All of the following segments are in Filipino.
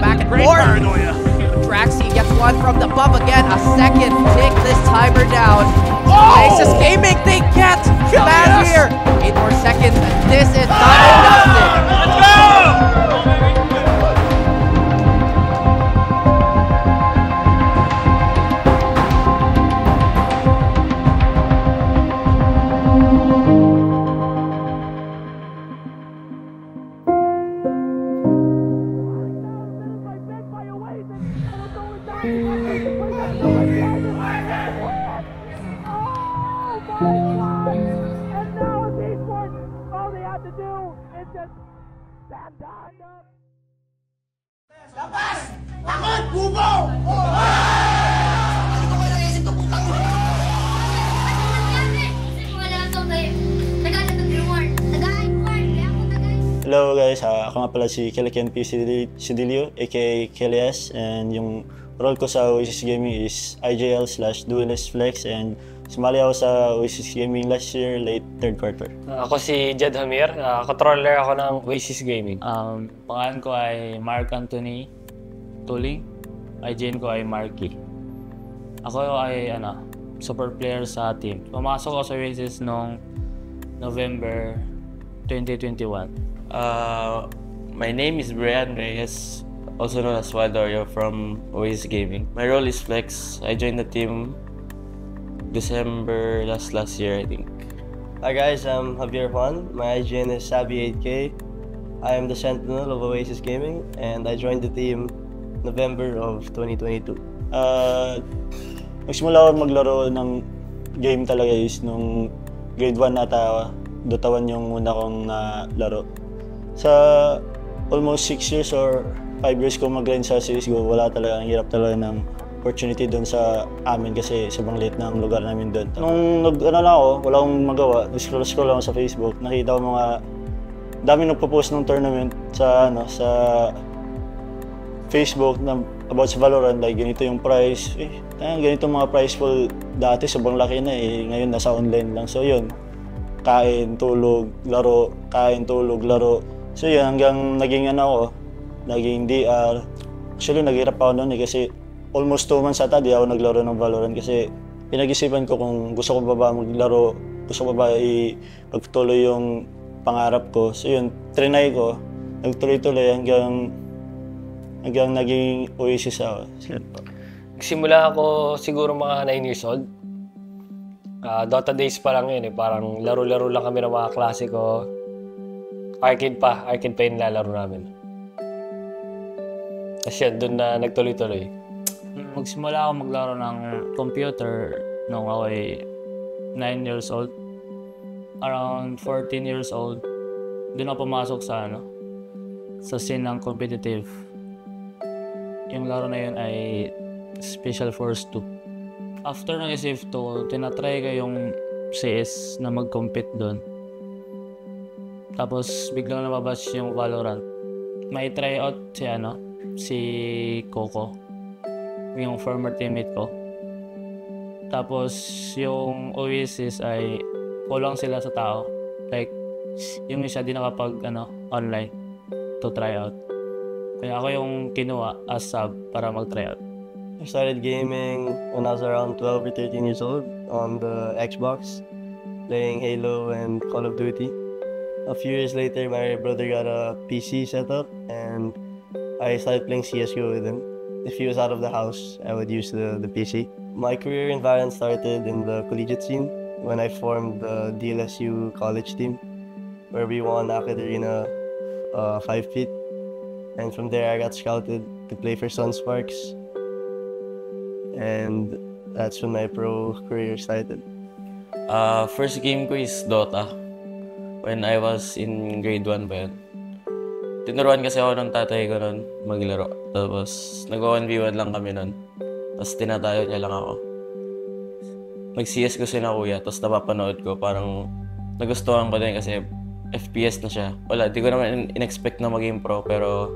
back and forth. Draxi gets one from the buff again. A second tick this timer down. Oasis Gaming, they get Maz here. 8 more seconds, and this is done and dusted. Let's go! Hello guys, ako nga pala si Kelekian P. Sidilio, aka Kelias, and yung role ko sa Oasis Gaming is IJL/Duelist Flex, and sumali ako sa Oasis Gaming last year, late third quarter. Ako si Jed Hamir, controller ako ng Oasis Gaming. Pangalan ko ay Mark Anthony Tuling, IGN ko ay Marky. Ako ay super player sa team. Pumasok ako sa Oasis noong November 2021. My name is Brian Reyes, also known as Waldorio from Oasis Gaming. My role is Flex. I joined the team December last year, I think. Hi guys, I'm Javier Juan. My IGN is Sabi8K. I am the Sentinel of Oasis Gaming, and I joined the team November of 2022. Nagsimula ako maglaro ng game talaga is nung grade 1 nata, Dota 1 yung una kong laro. Sa almost 6 years or 5 years ko mag-grind sa CSGO, wala talaga, ang hirap talaga ng opportunity doon sa amin kasi sobrang liit ng lugar namin doon. Nung lang ako, wala akong magawa, scroll lang ako sa Facebook, nakita ko daming nagpo-post ng tournament sa Facebook na about sa Valorant, like ganito yung price. Ganito mga price pool dati, sobrang laki na ngayon nasa online lang. So yun, kain, tulog, laro, kain, tulog, laro. So yun, hanggang naging naging DR. Actually, naghirap ako noon kasi almost 2 months ata di ako naglaro ng Valorant kasi pinag-isipan ko kung gusto ko ba maglaro, gusto ko ba ipagtuloy yung pangarap ko. So yun, trinay ko, nagtuloy-tuloy hanggang naging Oasis ako. Nagsimula ako siguro mga 9 years old. Dota days pa lang yun parang laro-laro lang kami ng mga klase ko. Arcade pa yung lalaro namin. Kasi doon na nagtuloy-tuloy. Magsimula ako maglaro ng computer nung ako ay 9 years old. Around 14 years old, doon ako pumasok sa scene ng competitive. Yung laro na yun ay Special Force 2. After ng SF2, tinatry ko yung CS na mag-compete doon. Tapos biglang lumabas yung Valorant. May tryout si Coco, yung former teammate ko. Tapos yung Oasis ay kulang sila sa tao. Like yung isa di nakapag online to tryout. Kaya ako yung kinuha as sub para mag-tryout. I started gaming when I was around 12 or 13 years old on the Xbox, playing Halo and Call of Duty. A few years later, my brother got a PC set up, and I started playing CSGO with him. If he was out of the house, I would use the PC. My career in Valorant started in the collegiate scene when I formed the DLSU college team, where we won Akad Arena 5 feet. And from there, I got scouted to play for Sunsparks. And that's when my pro career started. First game ko is Dota. When I was in grade 1 pa yun. Tinuruan kasi ako ng tatay ko nun maglaro. Tapos nag-1v1 lang kami nun. Tapos tinatayo niya lang ako. Nag-CS ko sila kuya, tapos napapanood ko. Parang nagustuhan ko din kasi FPS na siya. Wala, di ko naman in-expect na maging pro, pero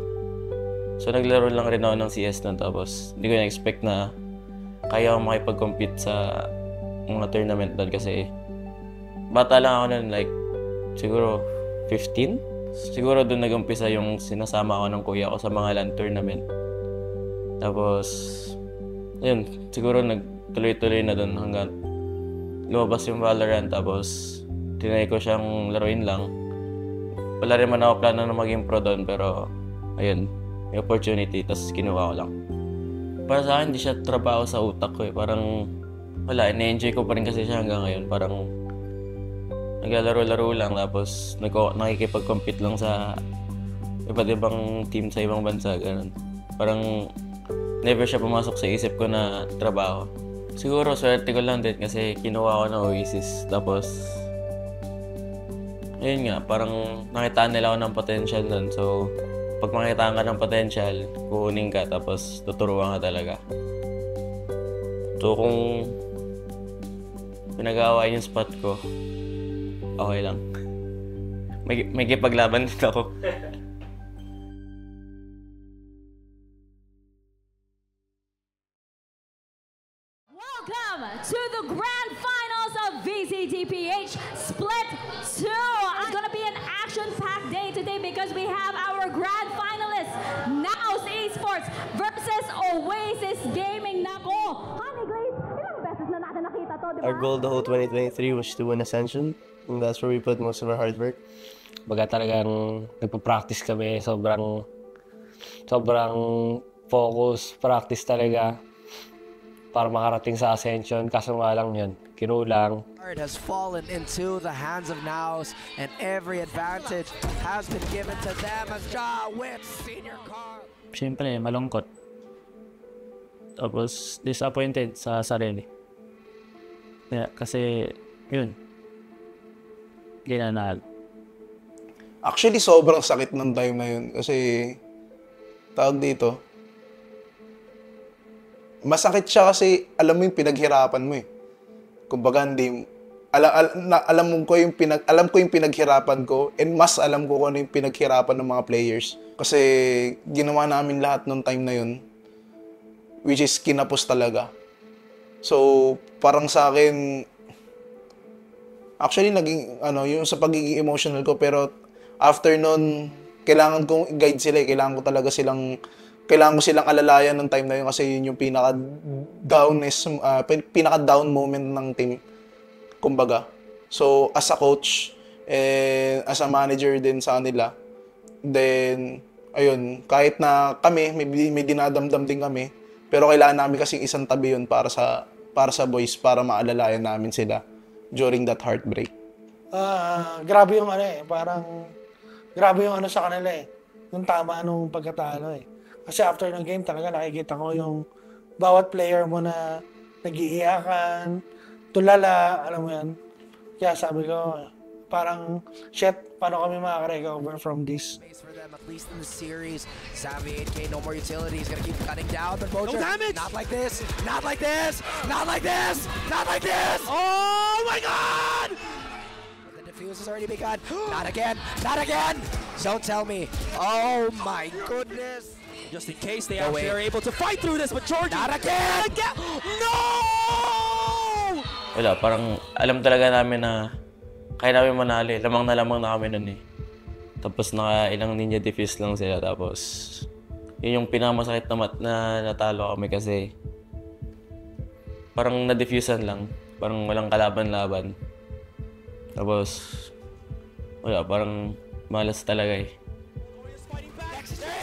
so naglaro lang rin ako ng CS nun. Tapos di ko in-expect na kaya akong makipag-compete sa mga tournament doon kasi bata lang ako nun, like siguro 15. siguro doon nag-umpisa yung sinasama ko ng kuya ko sa mga LAN tournament. Tapos, yun, siguro nagtuloy-tuloy na doon hanggang lumabas yung Valorant. Tapos, tinry ko siyang laruin lang. Wala rin man ako plano na maging pro doon, pero ayun, may opportunity, tapos kinuha ko lang. Para sa akin, hindi siya trabaho sa utak ko eh. Parang, wala, ina-enjoy ko pa rin kasi siya hanggang ngayon. Parang, naglalaro-laro lang, tapos nakikipag-compete lang sa iba't ibang team sa ibang bansa, ganun. Parang, never siya pumasok sa isip ko na trabaho. Siguro, swerte ko lang din kasi kinuha ko ng Oasis. Tapos, ayun nga, parang nakitaan nila ako ng potential doon. So, pag makitaan ka ng potential, kukunin ka, tapos tuturuan ka talaga. So, kung pinag-aaway yung spot ko, okay lang. May kipaglaban din ako. Welcome to the grand finals of VCTPH Split 2. It's gonna be an action-packed day today because we have our grand finalists, Naus Esports versus Oasis Gaming. Nako, Honey Glaze, ilang beses na natin nakita to, di ba? Our goal the whole 2023 was to win Ascension, and that's where we put most of our hard work. Baga talagang nagpa-practice kami, sobrang focus, practice talaga para makarating sa Ascension. Kaso nga lang yun, kinulang. Has fallen into the hands of Naus, and every advantage has been given to them as Ja wins senior car. Siyempre, malungkot. Tapos, disappointed sa sarili. Kaya, kasi, yun. Ginanalo. Actually, sobrang sakit ng time na yun. Kasi, tawag dito, masakit siya kasi alam mo yung pinaghirapan mo eh. Kumbaga, alam ko yung pinaghirapan ko, and mas alam ko kung ano yung pinaghirapan ng mga players. Kasi ginawa namin lahat nung time na yun, which is kinapos talaga. So, parang sa akin, actually naging yung sa pagiging emotional ko, pero after nun, kailangan kong guide sila eh. Kailangan ko silang alalayan ng time na yun kasi yun yung pinaka-down moment ng team, kumbaga. So, as a coach, and as a manager din sa kanila, then, ayun, kahit na kami, may dinadamdam din kami, pero kailangan namin kasing isang tabi yun para sa boys, para maalalayan namin sila during that heartbreak. Grabe yung grabe yung sa kanila eh. Yung tama nung pagkatalo eh. Kasi after ng game talaga nakikita ko yung bawat player mo na nag-iiyakan, tulala, alam mo yan. Kaya sabi ko, parang, shit, paano kami makaka-recover from this? For them, at least in the series, Savvy 8K, no more utilities, gonna keep cutting down, but Mojo, no damage! Not like this, not like this, not like this, not like this! Oh my god! The defuse has already begun. Not again, not again! Don't tell me. Oh my goodness! Just in case they actually are able to fight through this, but Georgie... Not again! No! Wala, parang alam talaga namin na kaya namin manali. Lamang na kami nun eh. Tapos ilang ninja defuse lang sila. Tapos yun yung pinakamasakit na natalo kami kasi parang na-diffusean lang. Parang walang kalaban-laban. Tapos wala, parang malas talaga eh.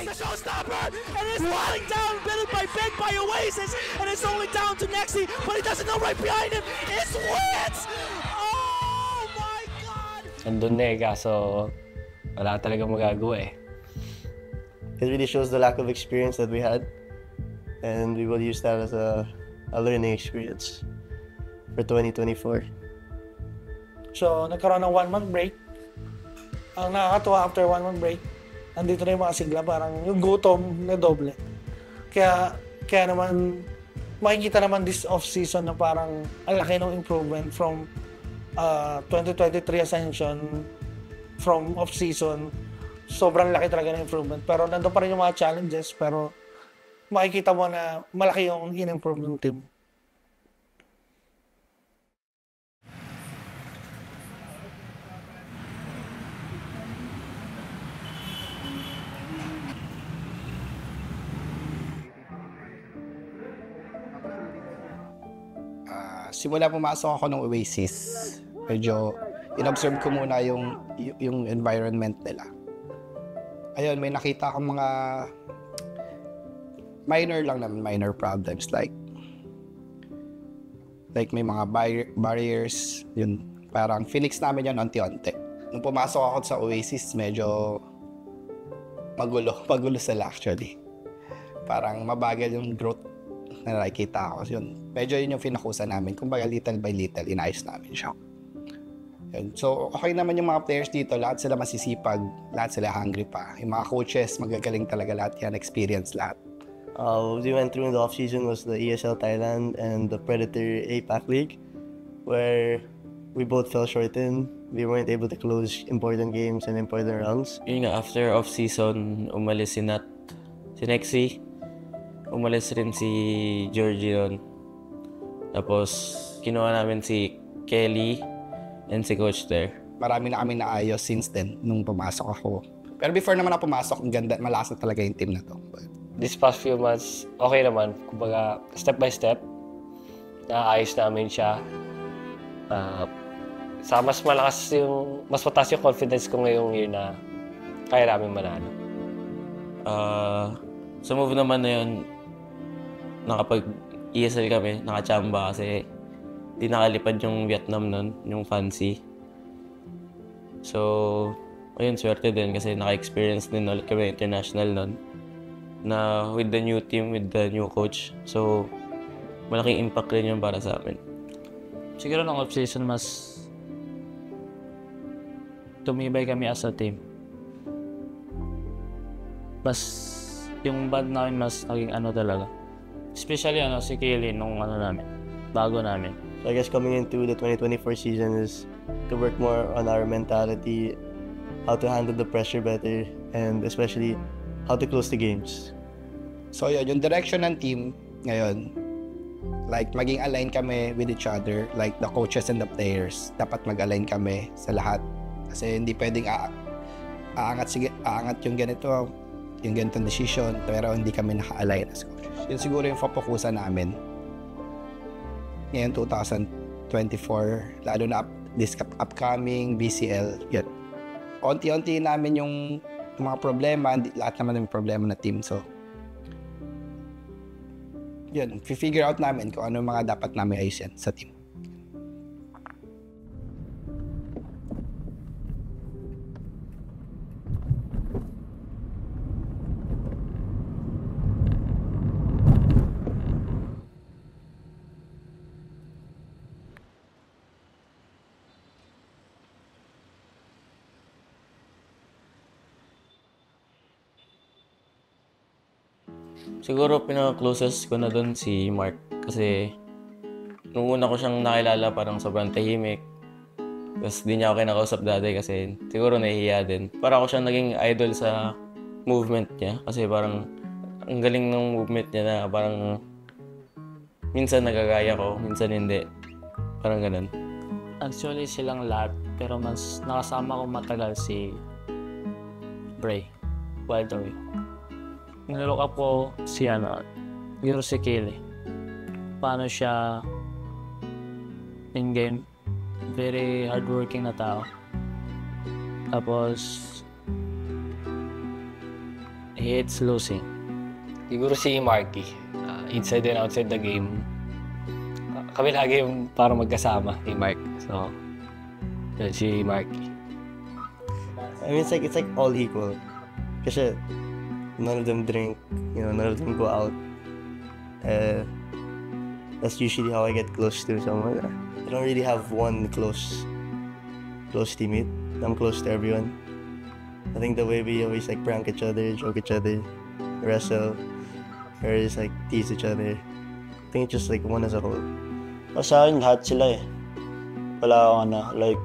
The showstopper, and it's falling down, bit by bit by Oasis, and it's only down to Nexi, but he doesn't know right behind him. It's Wits! Oh my God! Andun na eh, kaso wala talaga magagawa eh. It really shows the lack of experience that we had, and we will use that as a learning experience for 2024. So, nagkaroon ng 1 month break. Ang nakakatuwa after 1 month break, nandito na yung mga sigla, parang yung gutom na doble. Kaya naman, makikita naman this off-season na parang ang laki ng improvement from 2023 Ascension, from off-season. Sobrang laki talaga ng improvement. Pero nandun pa rin yung mga challenges, pero makikita mo na malaki yung in-improve ng team. simula pumasok ako ng Oasis, medyo in-observe ko muna yung environment nila. Ayun, may nakita akong mga minor problems like may mga barriers, yun. Parang Phoenix namin yun onti-onti. Nung pumasok ako sa Oasis, medyo magulo sila actually. Parang mabagal yung growth na nakikita ko. Yun. Medyo yun yung pinakusa namin. Kumbaga little by little, inayos namin siya. Yun. So, okay naman yung mga players dito. Lahat sila masisipag. Lahat sila hungry pa. Yung mga coaches, magagaling talaga lahat yan. Experience lahat. What we went through in the off-season was the ESL Thailand and the Predator APAC League, where we both fell short in. We weren't able to close important games and important rounds. Yun nga, after off-season, umalis si Nat, si Nexy. Umalis rin si Georgie nun. Tapos, kinuha namin si Kelly and si Coach there. Marami na kami naayos since then, nung pumasok ako. Pero before naman ako pumasok, ang ganda, malakas na talaga yung team na to. This past few months, okay naman. Kumbaga, step by step, naayos namin siya. Mas mataas yung confidence ko ngayong year na kaya namin manalo. Sa move naman na yun, nakapag-ESL kami, nakachamba kasi di nakalipad yung Vietnam nun, yung fancy. So, ayun, swerte din kasi naka-experience din ulit kami international nun na with the new team, with the new coach. So, malaking impact rin yun para sa amin. Siguro nung off-season, mas tumibay kami as a team. Mas yung band namin mas naging talaga. Especially si Kelly nung bago namin. So I guess coming into the 2024 season is to work more on our mentality, how to handle the pressure better, and especially how to close the games. So yun, yung direction ng team ngayon, like maging align kami with each other, like the coaches and the players. Dapat mag-align kami sa lahat. Kasi hindi pwedeng aangat yung ganitong decision, pero hindi kami naka-align as coaches. Yun siguro yung fokusan namin ngayon 2024, lalo na this upcoming BCL. Yun. Unti-unti namin yung mga problema, lahat naman ng problema na team. So, yun, figure out namin kung ano mga dapat namin ayusin sa team. Siguro pinaka-closest ko na doon si Mark kasi nung una ko siyang nakilala parang sobrang tahimik. Tapos di niya ako kinakausap dati kasi siguro nahihiya din. Parang ako siyang naging idol sa movement niya kasi parang ang galing ng movement niya na parang minsan nagagaya ko, minsan hindi. Parang ganun. Actually silang lahat pero mas nakasama ko matagal si Bray, Wilder. Nilook up ko si si Kelly. Paano siya in-game. Very hardworking na tao. Tapos, he hates losing. Siguro si Marky. Inside and outside the game. Kami lagi yung parang magkasama ni Mark. So, yun si Marky. I mean, it's like all equal. Kasi, none of them drink, none of them go out. That's usually how I get close to someone. I don't really have one close teammate. I'm close to everyone. I think the way we always prank each other, joke each other, wrestle, or just tease each other. I think it's just one as a whole. Sa akin, lahat sila eh. Wala akong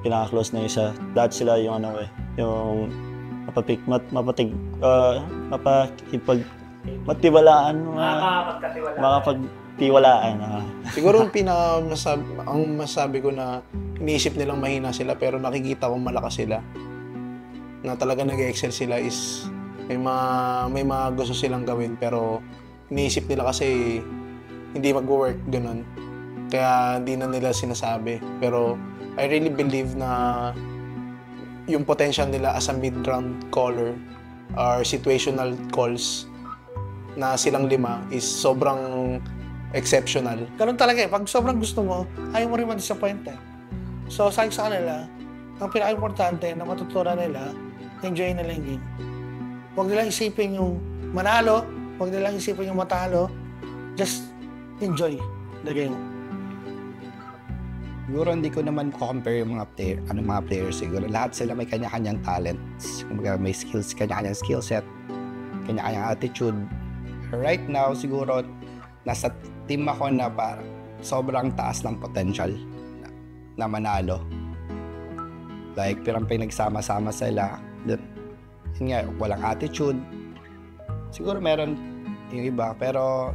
pinaka-close na isa. Lahat sila yung yung matiwalaan, makapagtiwalaan. Siguro ang masabi ko na iniisip nilang mahina sila pero nakikita kong malakas sila. Na talaga nag-excel sila is may mga gusto silang gawin pero iniisip nila kasi hindi mag-work, ganun. Kaya hindi na nila sinasabi. Pero I really believe na yung potential nila as a mid-round caller or situational calls na silang 5 is sobrang exceptional. Ganun talaga eh. Pag sobrang gusto mo, ayaw mo rin ma-disappoint eh. So, sa kanila, ang pinaka-importante na matutunan nila, enjoy nila yung game. Huwag nilang isipin yung manalo, huwag nilang isipin yung matalo, just enjoy the game. Siguro hindi ko naman compare yung mga players siguro. Lahat sila may kanya-kanyang talents. Kumbaga may skills, kanya-kanyang skill set, kanya-kanyang attitude. Right now, siguro nasa team ako na sobrang taas ng potential na manalo. Like, pirang pinagsama-sama sila. Yun nga, walang attitude. Siguro meron yung iba, pero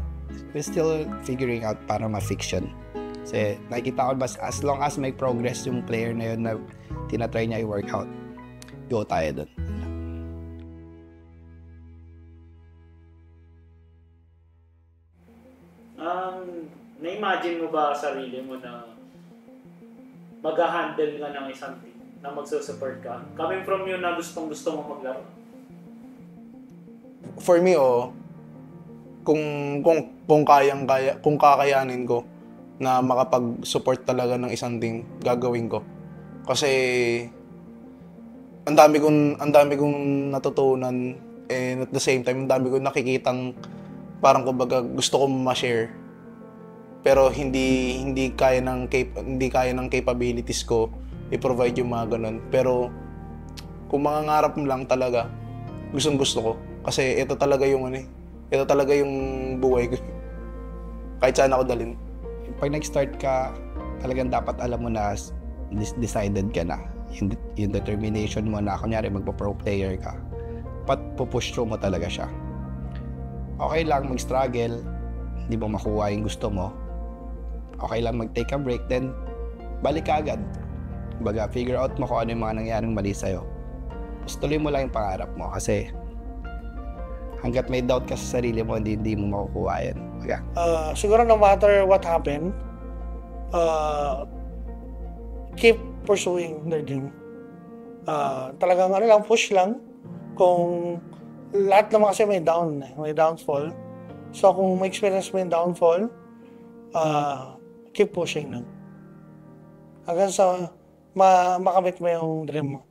we're still figuring out para ma-fiction. Kasi nakikita ko as long as may progress yung player na yun na tinatry niya i-workout, go tayo dun. Na-imagine mo ba sarili mo na mag-handle ka ng isang team na magsusupport ka? Coming from you na gustong-gusto mo maglaro? For me, kung kakayanin ko na makapag-support talaga ng isang team, gagawin ko. Kasi ang dami kong natutunan, and at the same time, ang dami kong nakikitang parang kumbaga gusto kong ma-share. Pero hindi kaya ng capabilities ko i-provide yung mga ganun. Pero kung mangangarap mo lang talaga, gustong-gusto ko. Kasi ito talaga yung buhay ko. Kahit saan ako dalhin. Pag nag-start ka, talagang dapat alam mo na decided ka na. Yung determination mo na, kunyari magpa-pro player ka, pupush through mo talaga siya. Okay lang mag-struggle, hindi mo makuha yung gusto mo. Okay lang mag-take a break, then balik ka agad. Kumbaga, figure out mo kung ano yung mga nangyaring mali sa'yo. Tapos tuloy mo lang yung pangarap mo kasi hanggat may doubt ka sa sarili mo, hindi mo makukuha yan. Siguro no matter what happened, keep pursuing their dream. Talagang push lang. Kung lahat naman kasi may downfall. So kung may experience mo yung downfall, keep pushing lang. Hanggang sa makamit mo yung dream mo.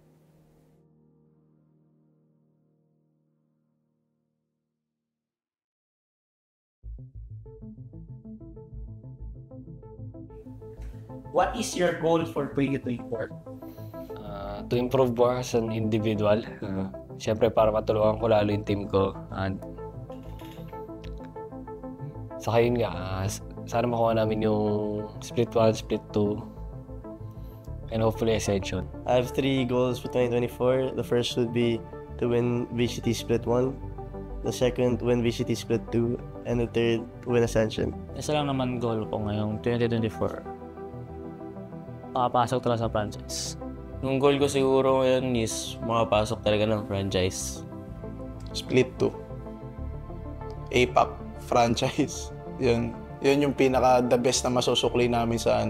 What is your goal for 2024? To improve more as an individual. Siyempre para matulungan ko lalo yung team ko. And saka yun nga, sana makuha namin yung split 1, split 2, and hopefully Ascension. I have 3 goals for 2024. The first would be to win VCT Split 1. The second, win VCT Split 2. And the third, win Ascension. Isa lang naman goal ko ngayong 2024. Makapasok talaga sa franchise. Yung goal ko siguro ngayon is makapasok talaga ng franchise. Split 2. APAC franchise. Yun yung pinaka the best na masusukli namin sa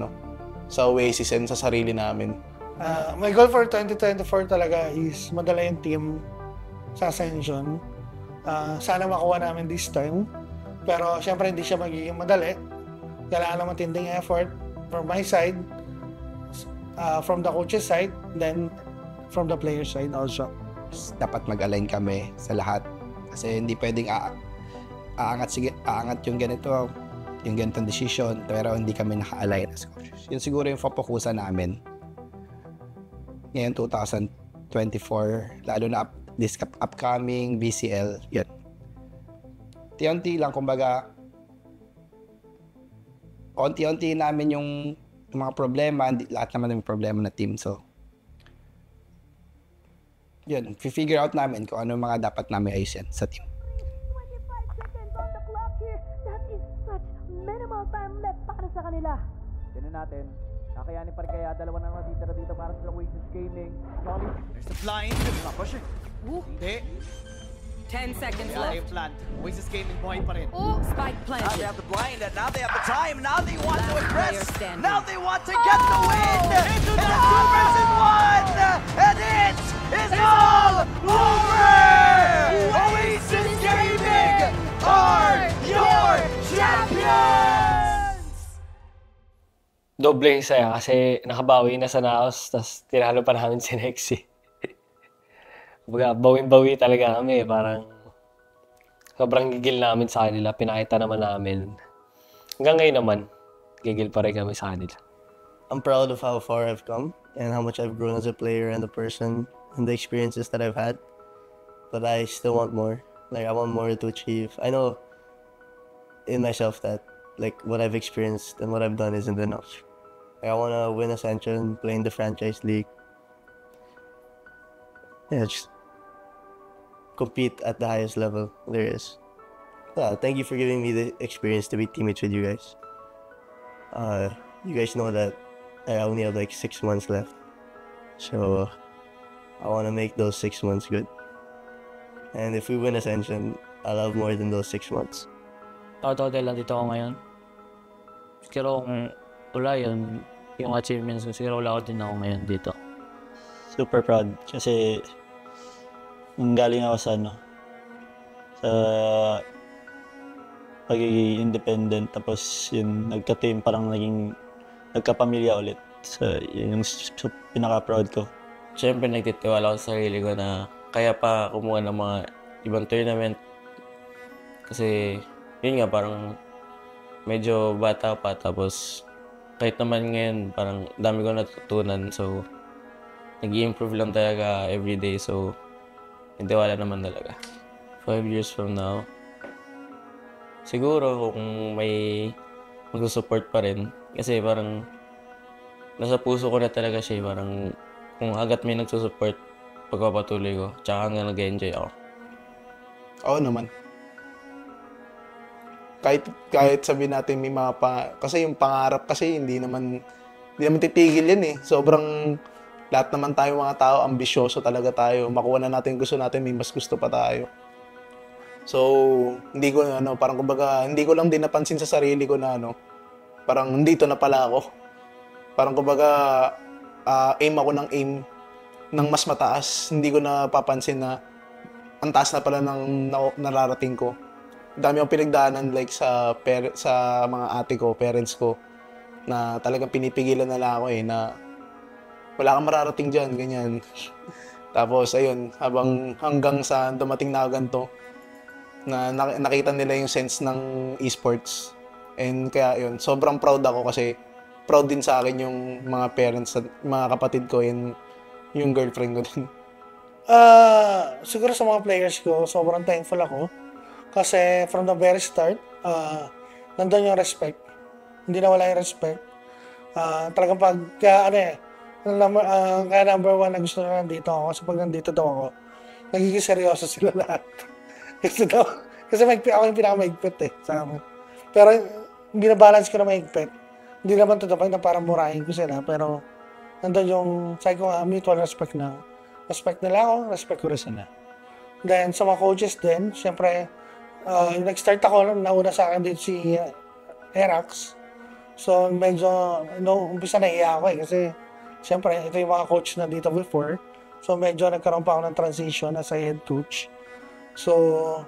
Oasis and sa sarili namin. My goal for 2024 talaga is madala yung team sa Ascension. Sana makuha namin this time. Pero syempre hindi siya magiging madali. Kailangan ng matinding effort from my side, from the coach's side, then from the player side also. Dapat mag-align kami sa lahat. Kasi hindi pwedeng aangat yung ganitong decision, pero hindi kami naka-align as coaches. Yun siguro yung fokusan namin ngayon 2024, lalo na this upcoming VCL. Yun. Unti-unti lang, kumbaga unti-unti namin yung mga problema, lahat naman ng problema na team. So yun, figure out namin kung ano mga dapat namin ayusin sa team. Time left para sa kanila. Tinan natin. Kakayanin pa rin kaya dalawa na matitira dito para sa Oasis Gaming. Solid. There's the blind. Push it. Hindi. 10 seconds Kaya left. yung plan. Oasis Gaming buhay pa rin. Oh, spike Now planted. they have the blind, and now they have the time. Now they want to Last impress. player standing. Now they want to get the win. Into the 2 versus 1. And it is all over. Oasis Gaming are your champions. Doble yung saya kasi nakabawi na sa Naos, tapos tinalo pa namin si Nexie. Kumbaga, bawing-bawi talaga kami. Parang sobrang gigil namin sa kanila. Pinakita naman namin. Hanggang ngayon naman, gigil pa rin kami sa kanila. I'm proud of how far I've come and how much I've grown as a player and a person and the experiences that I've had. But I still want more. Like, I want more to achieve. I know in myself that, like, what I've experienced and what I've done isn't enough. Like, I want to win Ascension, play in the franchise league. Yeah, just compete at the highest level there is. Thank you for giving me the experience to be teammates with you guys. You guys know that I only have like 6 months left. So I want to make those 6 months good. And if we win Ascension, I'll have more than those 6 months. Totoo lang dito ako ngayon. Siguro kung wala yun, yung achievements ko, siguro wala ko din ako ngayon dito. Super proud kasi nung galing ako sa sa pagiging independent, tapos yun, nagka-team, parang nagka-pamilya ulit. So, yun yung pinaka-proud ko. Siyempre, nagtitiwala ako sa sarili ko na kaya pa kumuha ng mga ibang tournament. Kasi, yun nga, parang medyo bata pa. Tapos, kahit naman ngayon, parang dami ko natutunan. So, nag-i-improve lang talaga everyday. So, nagtiwala naman talaga. 5 years from now, siguro kung may mag-support pa rin. Kasi parang nasa puso ko na talaga siya. Parang kung hanggat may nagsusupport, pagpapatuloy ko. Tsaka hanggang nag-enjoy ako. Oo naman. Kahit sabihin natin may mga kasi yung pangarap kasi hindi naman titigil yan eh. Sobrang lahat naman tayo mga tao, ambisyoso talaga tayo. Makuha na natin gusto natin, may mas gusto pa tayo. So, hindi ko parang kumbaga, hindi ko lang din napansin sa sarili ko na parang nandito na pala ako. Parang kumbaga, aim ako ng aim ng mas mataas. Hindi ko napapansin na ang taas na pala ng nararating ko. Dami akong pinagdaanan like sa mga ate ko, parents ko, na talagang pinipigilan na lang ako na wala kang mararating dyan, ganyan. Tapos, ayun, hanggang sa dumating na ganito, na nakita nila yung sense ng esports. And kaya yun, sobrang proud ako kasi proud din sa akin yung mga parents at mga kapatid ko and yung girlfriend ko din. Siguro sa mga players ko, sobrang thankful ako. Kasi from the very start, nandun yung respect. Hindi na wala yung respect. Talagang kaya number one na gusto na nandito ako. Kasi pag nandito daw ako, nagiging seryoso sila lahat. Kasi ako yung pinaka-maigpit sa amin. Pero binabalance ko na maigpit. Hindi naman to the point na parang murahin ko sila. Pero nandun yung, sabi ko nga, mutual respect na. Respect nila ako, respect ko rin sila. Then sa mga coaches din, syempre, nag-start ako, nauna sa akin din si Erax. So medyo, umpisa nahiya ako kasi syempre, ito yung mga coach na dito before. So medyo nagkaroon pa ako ng transition as a head coach. So,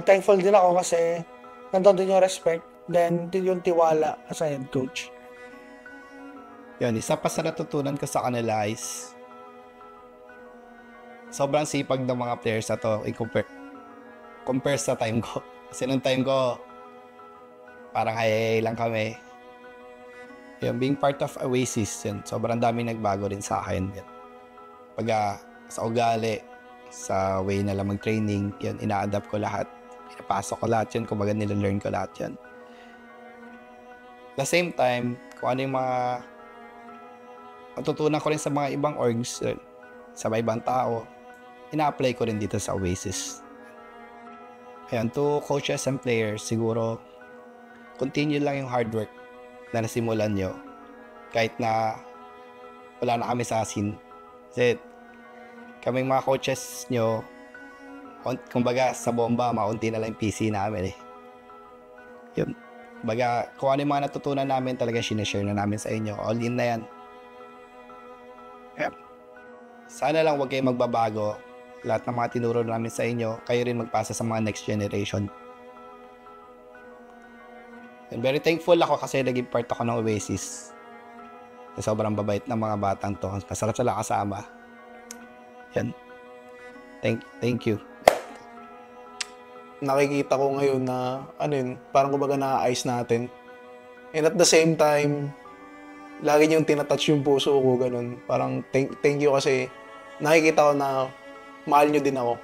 thankful din ako kasi nandun din yung respect, then yung tiwala as a head coach. Yun, isa pa sa natutunan ko sa kanila is sobrang sipag ng mga players na to compare sa time ko. Kasi nung time ko, parang hayay lang kami. Yung being part of Oasis, yun, sobrang daming nagbago rin sa akin. Pag sa ugali, sa way na lang mag-training, yun, ina-adapt ko lahat. Pinapasok ko lahat yun, kumbaga nila-learn ko lahat yun. At the same time, kung ano yung mga matutunan ko rin sa mga ibang orgs, yun, sa mga ibang tao, ina-apply ko rin dito sa Oasis. Ayan, to coaches and players, siguro, continue lang yung hard work na nasimulan nyo. Kahit na wala na kami sa scene. Kasi kaming mga coaches nyo, kumbaga sa bomba, maunti na lang yung PC namin eh. Yun. Kumbaga, kung ano yung mga natutunan namin, talaga sinishare na namin sa inyo. All in na yan. Sana lang huwag kayong magbabago. Lahat ng mga tinuro namin sa inyo, kayo rin magpasa sa mga next generation. And very thankful ako kasi naging part ako ng Oasis. Sobrang babait ng mga batang to. Masarap sila kasama. Yan. Thank you. Nakikita ko ngayon na, parang kumbaga na-ice natin. And at the same time, lagi niyong tinatouch yung puso ko, ganun. Parang thank you kasi nakikita ko na mahal niyo din ako.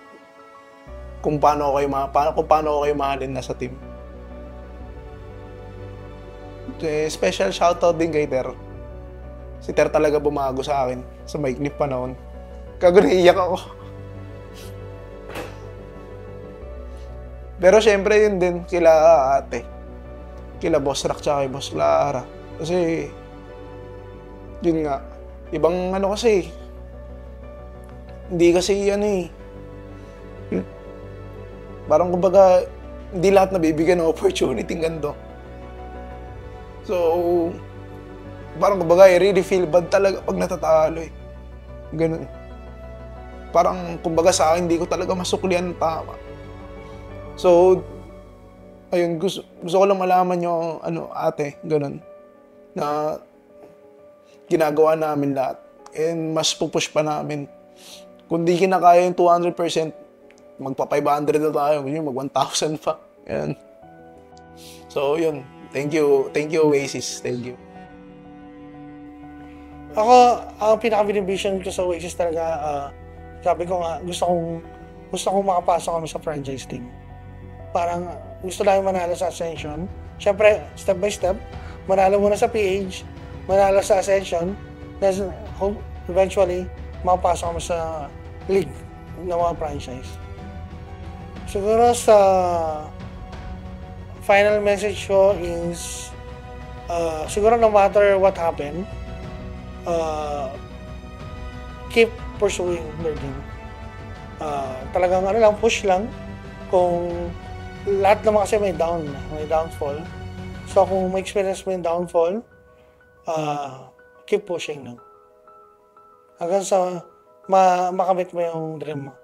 Kung paano ko kayo mahalin na sa team. Special shoutout din kay Ter. Si Ter talaga bumago sa akin sa maikli panahon. Kaguniyak ako. Pero syempre yun din kila ate. Kila Boss Rock tsaka kay Boss Clara. Kasi yun nga, ibang kasi, hindi kasi parang kumbaga, hindi lahat nabibigyan ng opportunity ng ganito. So, parang kumbaga, I really feel bad talaga pag natatalo eh. Ganun. Parang kumbaga sa akin, hindi ko talaga masuklian ng tama. So, ayun, gusto ko lang malaman nyo, ate, ganun, na ginagawa namin lahat. And mas pupush pa namin. Kung di kinakaya yung 200%, magpa-500 na tayo. Mag 1,000 pa. Yan. So, yun. Thank you, Oasis. Thank you. Ako, ang pinaka-vision ko sa Oasis talaga, sabi ko nga, gusto kong makapasok kami sa franchise team. Parang gusto lang manalo sa Ascension. Siyempre, step by step, manalo muna sa PH, manalo sa Ascension, then eventually, makapasok kami sa league ng mga franchise. Siguro sa final message ko is, siguro no matter what happened, keep pursuing their dream. Talagang push lang. Kung lahat naman kasi may downfall. So kung may experience mo yung downfall, keep pushing lang. Hanggang sa makamit mo yung dream mo.